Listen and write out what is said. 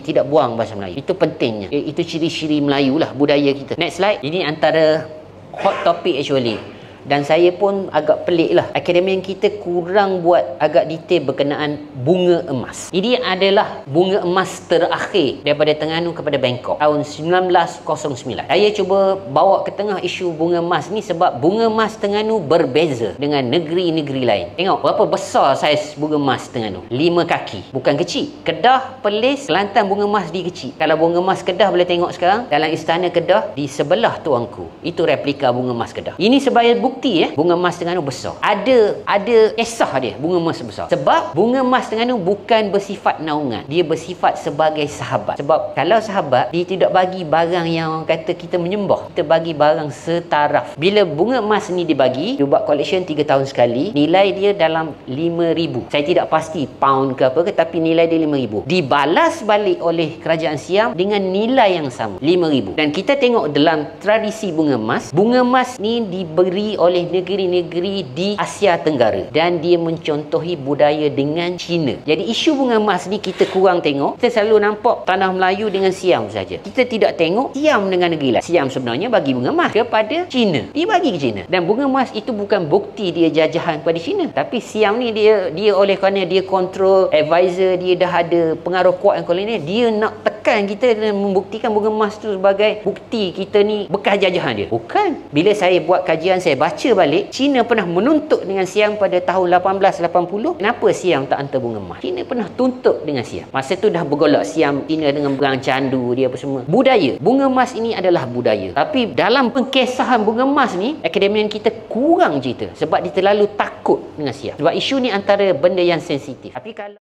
Tidak buang bahasa Melayu. Itu pentingnya. Itu ciri-ciri Melayu lah, budaya kita. Next slide. Ini antara hot topic actually. Dan saya pun agak pelik lah. Akademian kita kurang buat agak detail berkenaan bunga emas. Ini adalah bunga emas terakhir daripada Terengganu kepada Bangkok tahun 1909. Saya cuba bawa ke tengah isu bunga emas ni sebab bunga emas Terengganu berbeza dengan negeri-negeri lain. Tengok berapa besar saiz bunga emas Terengganu. 5 kaki. Bukan kecil. Kedah, Perlis, Kelantan bunga emas di kecil. Kalau bunga emas Kedah boleh tengok sekarang dalam Istana Kedah di sebelah tuanku. Itu replika bunga emas Kedah. Ini sebagai bukti bunga emas Terengganu besar. Ada kisah dia bunga emas besar. Sebab bunga emas Terengganu bukan bersifat naungan. Dia bersifat sebagai sahabat. Sebab kalau sahabat, dia tidak bagi barang yang kata kita menyembah. Kita bagi barang setaraf. Bila bunga emas ni dibagi, dia buat collection 3 tahun sekali, nilai dia dalam 5,000. Saya tidak pasti pound ke apa ke, tapi nilai dia 5,000. Dibalas balik oleh kerajaan Siam dengan nilai yang sama, 5,000. Dan kita tengok dalam tradisi bunga emas ni diberi oleh negeri-negeri di Asia Tenggara dan dia mencontohi budaya dengan China. Jadi isu bunga emas ni kita kurang tengok. Kita selalu nampak tanah Melayu dengan Siam saja. Kita tidak tengok Siam dengan negeri lain. Siam sebenarnya bagi bunga emas kepada China. Dia bagi ke China. Dan bunga emas itu bukan bukti dia jajahan kepada China. Tapi Siam ni dia oleh kerana dia kontrol advisor, dia dah ada pengaruh kuat yang kolonial, dia nak tekan kita dan membuktikan bunga emas tu sebagai bukti kita ni bekas jajahan dia. Bukan. Bila saya buat kajian, saya baca balik, China pernah menuntut dengan Siam pada tahun 1880. Kenapa Siam tak hantar bunga emas? China pernah tuntut dengan Siam. Masa tu dah bergolak Siam, China dengan perang candu dia apa semua. Budaya. Bunga emas ini adalah budaya. Tapi dalam pengkesahan bunga emas ni, akademian kita kurang cerita sebab dia terlalu takut dengan Siam. Sebab isu ni antara benda yang sensitif. Tapi kalau